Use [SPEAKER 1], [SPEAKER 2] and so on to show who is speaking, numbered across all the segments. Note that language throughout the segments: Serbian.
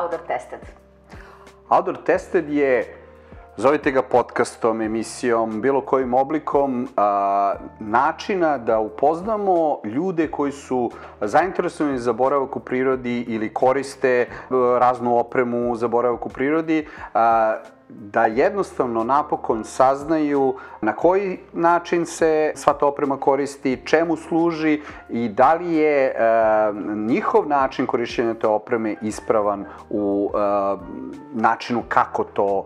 [SPEAKER 1] Outdoor Tested?
[SPEAKER 2] Outdoor Tested je, zovite ga podcastom, emisijom, bilo kojim oblikom načina da upoznamo ljude koji su zainteresovani za boravak u prirodi ili koriste raznu opremu za boravak u prirodi, da jednostavno napokon saznaju na koji način se sva ta oprema koristi, čemu služi i da li je njihov način korišćenja te opreme ispravan u načinu kako to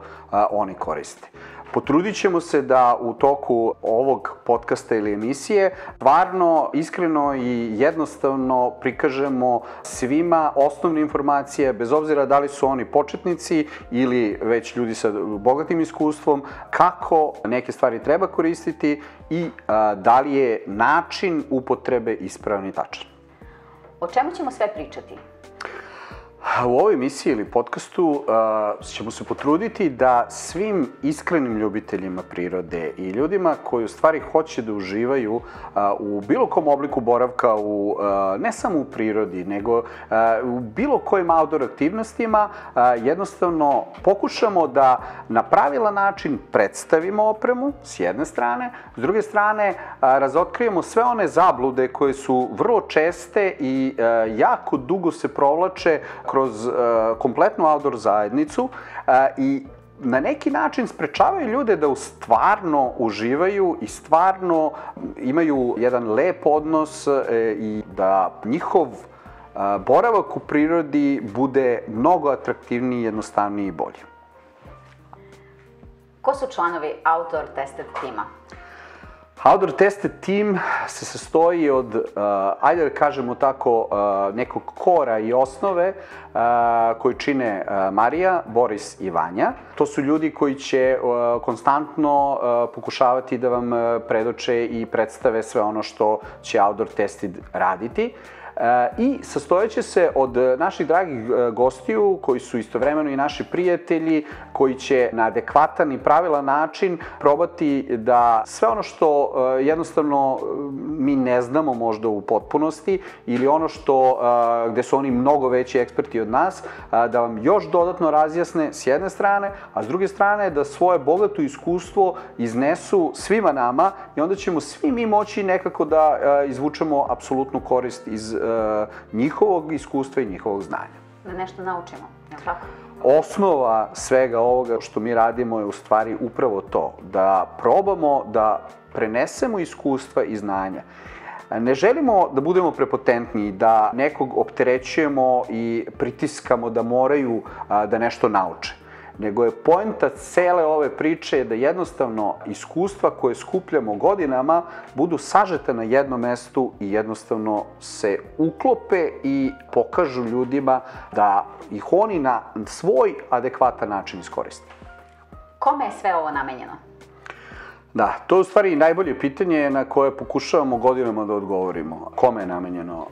[SPEAKER 2] oni koriste. Potrudit ćemo se da u toku ovog podcasta ili emisije stvarno, iskreno i jednostavno prikažemo svima osnovne informacije, bez obzira da li su oni početnici ili već ljudi sa bogatim iskustvom, kako neke stvari treba koristiti i da li je način upotrebe ispravan i tačan.
[SPEAKER 1] O čemu ćemo sve pričati?
[SPEAKER 2] U ovoj emisiji ili podcastu ćemo se potruditi da svim iskrenim ljubiteljima prirode i ljudima koji u stvari hoće da uživaju u bilo kom obliku boravka, ne samo u prirodi, nego u bilo kojim outdoor aktivnostima, jednostavno pokušamo da na pravilan način predstavimo opremu s jedne strane, s druge strane razotkrijemo sve one zablude koje su vrlo česte i jako dugo se provlače kroz kompletnu outdoor zajednicu i na neki način sprečavaju ljude da stvarno uživaju i stvarno imaju jedan lep odnos i da njihov boravak u prirodi bude mnogo atraktivniji, jednostavniji i bolji.
[SPEAKER 1] Ko su članovi Outdoor Tested tima?
[SPEAKER 2] Outdoor Tested tim se sastoji od, ajde da kažemo tako, nekog kora i osnove koji čine Marija, Boris i Vanja. To su ljudi koji će konstantno pokušavati da vam predoče i predstave sve ono što će Outdoor Tested raditi. I sastojeće se od naših dragih gostiju koji su istovremeno i naši prijatelji koji će na adekvatan i pravilan način probati da sve ono što jednostavno mi ne znamo možda u potpunosti ili ono gde su oni mnogo veći eksperti od nas, da vam još dodatno razjasne s jedne strane, a s druge strane da svoje bogato iskustvo iznesu svima nama i onda ćemo svi mi moći nekako da izvučemo apsolutnu korist iz njihovog iskustva i njihovog znanja.
[SPEAKER 1] Da nešto naučimo, je li tako?
[SPEAKER 2] Osnova svega ovoga što mi radimo je u stvari upravo to, da probamo da prenesemo iskustva i znanja. Ne želimo da budemo prepotentni, da nekog opterećujemo i pritiskamo da moraju da nešto nauče. Nego je poenta cele ove priče da jednostavno iskustva koje skupljamo godinama budu sažete na jednom mestu i jednostavno se uklope i pokažu ljudima da ih oni na svoj adekvatan način iskoriste.
[SPEAKER 1] Kome je sve ovo namenjeno?
[SPEAKER 2] Da, to je u stvari najbolje pitanje na koje pokušavamo godinama da odgovorimo. Kome je namenjeno?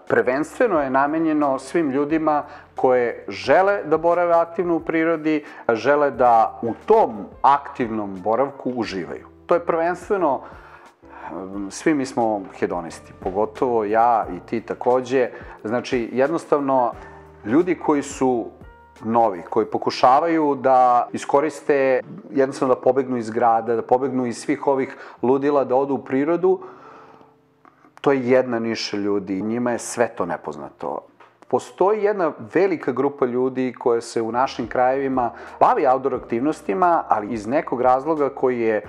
[SPEAKER 2] Prvenstveno je namenjeno svim ljudima koje žele da borave aktivno u prirodi, žele da u tom aktivnom boravku uživaju. To je prvenstveno, svi mi smo hedonisti, pogotovo ja i ti takođe. Znači, jednostavno, ljudi koji su novi, koji pokušavaju da iskoriste, jednostavno da pobegnu iz grada, da pobegnu iz svih ovih ludila, da odu u prirodu, to je jedna niša ljudi, njima je sve to nepoznato. Postoji jedna velika grupa ljudi koja se u našim krajevima bavi outdoor aktivnostima, ali iz nekog razloga koji je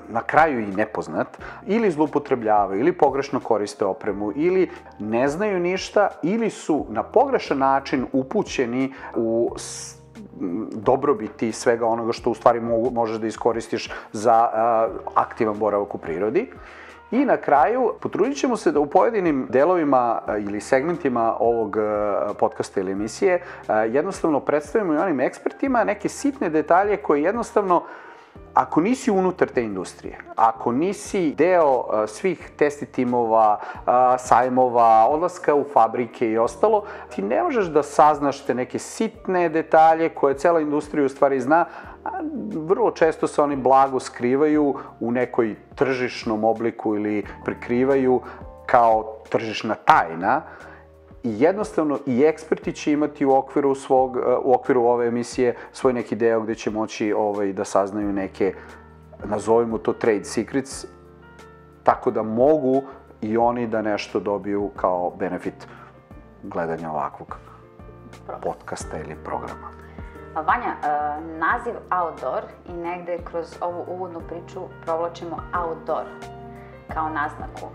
[SPEAKER 2] na kraju i nepoznat, ili zloupotrebljavaju, ili pogrešno koriste opremu, ili ne znaju ništa, ili su na pogrešan način upućeni u dobrobiti svega onoga što u stvari možeš da iskoristiš za aktivan boravak u prirodi. I na kraju, potrudit ćemo se da u pojedinim delovima ili segmentima ovog podcasta ili emisije jednostavno predstavimo i onim ekspertima neke sitne detalje koje jednostavno, ako nisi unutar te industrije, ako nisi deo svih testi timova, sajmova, odlaska u fabrike i ostalo, ti ne možeš da saznaš te neke sitne detalje koje cela industrija u stvari zna, a vrlo često se oni blago skrivaju u nekoj tržišnom obliku ili prikrivaju kao tržišna tajna. jednostavno i eksperti će imati u okviru ove emisije svoj neki deo gde će moći da saznaju neke, nazovimo to trade secrets, tako da mogu i oni da nešto dobiju kao benefit gledanja ovakvog podcasta ili programa.
[SPEAKER 1] Vanja, naziv outdoor i negde kroz ovu uvodnu priču provlačimo outdoor kao naznaku.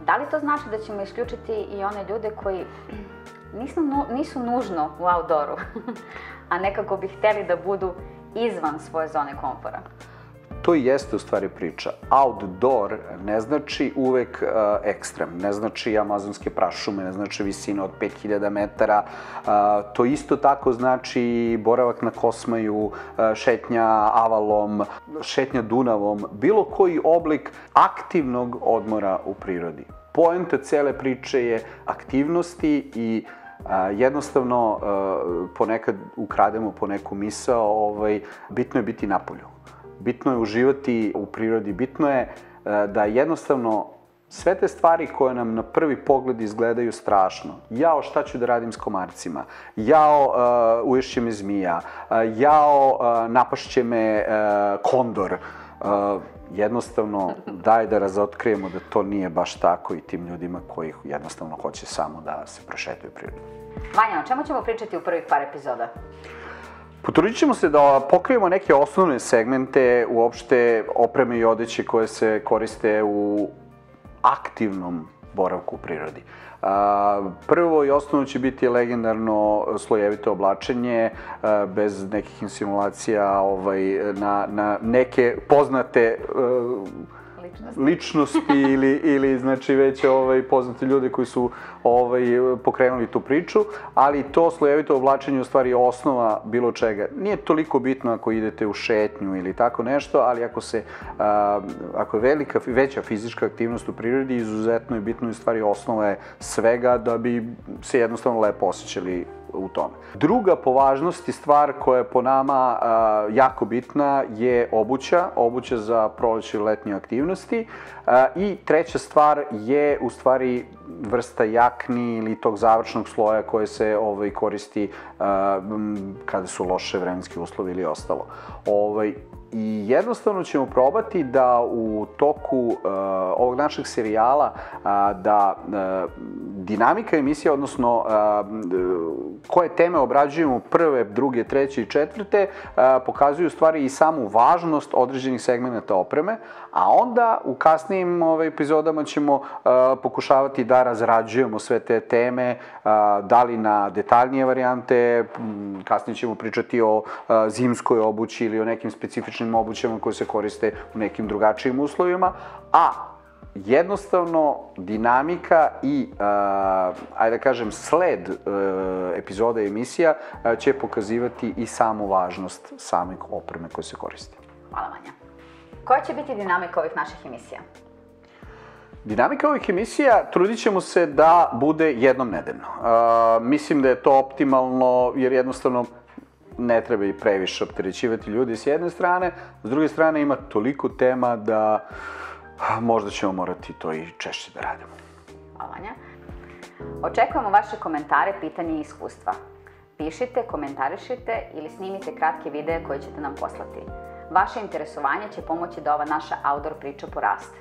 [SPEAKER 1] Da li to znači da ćemo isključiti i one ljude koji nisu nužno u outdooru, a nekako bi hteli da budu izvan svoje zone komfora?
[SPEAKER 2] To i jeste u stvari priča. Outdoor ne znači uvek ekstrem, ne znači amazonske prašume, ne znači visina od 5000 metara. To isto tako znači boravak na Kosmaju, šetnja Avalom, šetnja Dunavom, bilo koji oblik aktivnog odmora u prirodi. Poenta cele priče je aktivnosti i jednostavno ponekad ukrademo po neku misao, bitno je biti napolju. Bitno je uživati u prirodi, bitno je da jednostavno sve te stvari koje nam na prvi pogled izgledaju strašno, jao šta ću da radim s komarcima, jao uješće me zmija, jao napašće me kondor, jednostavno daj da razotkrijemo da to nije baš tako i tim ljudima koji jednostavno hoće samo da se prošetaju prirodu.
[SPEAKER 1] Vanja, o čemu ćemo pričati u prvih par epizoda?
[SPEAKER 2] Potrudit ćemo se da pokrijemo neke osnovne segmente uopšte opreme i odeće koje se koriste u aktivnom boravku u prirodi. Prvo i osnovno će biti legendarno slojevito oblačenje, bez nekih insinuacija na neke poznate ličnosti ili znači već poznati ljude koji su pokrenuli tu priču, ali to slojevito oblačenje u stvari je osnova bilo čega. Nije toliko bitno ako idete u šetnju ili tako nešto, ali ako je veća fizička aktivnost u prirodi, izuzetno je bitno i stvari osnova je svega da bi se jednostavno lepo osjećali u tome. Druga po važnosti stvar koja je po nama jako bitna je obuća za proleće i letnje aktivnosti. I treća stvar je u stvari vrsta jakni ili tog završnog sloja koje se koristi kada su loše vremenski uslovi ili ostalo. I jednostavno ćemo probati da u toku ovog našeg serijala da dinamika emisije, odnosno koje teme obrađujemo prve, druge, treće i četvrte, pokazuju u stvari i samu važnost određenih segmenta opreme, a onda u kasnijim epizodama ćemo pokušavati da razrađujemo sve te teme, da li na detaljnije varijante, kasnije ćemo pričati o zimskoj obući ili o nekim specifičnim obućama koje se koriste u nekim drugačijim uslovima, a jednostavno dinamika i, ajde da kažem, sled epizoda i emisija će pokazivati i samu važnost same opreme koje se koriste.
[SPEAKER 1] Hvala, Vanja. Koja će biti dinamika ovih naših emisija?
[SPEAKER 2] Dinamika ovih emisija trudit ćemo se da bude jednom nedeljno. Mislim da je to optimalno jer jednostavno ne treba i previše opterećivati ljudi s jedne strane, s druge strane ima toliko tema da možda ćemo morati to i češće da radimo.
[SPEAKER 1] Hvala, Vanja. Očekujemo vaše komentare, pitanja i iskustva. Pišite, komentarišite ili snimite kratke videe koje ćete nam poslati. Vaše interesovanje će pomoći da ova naša outdoor priča poraste.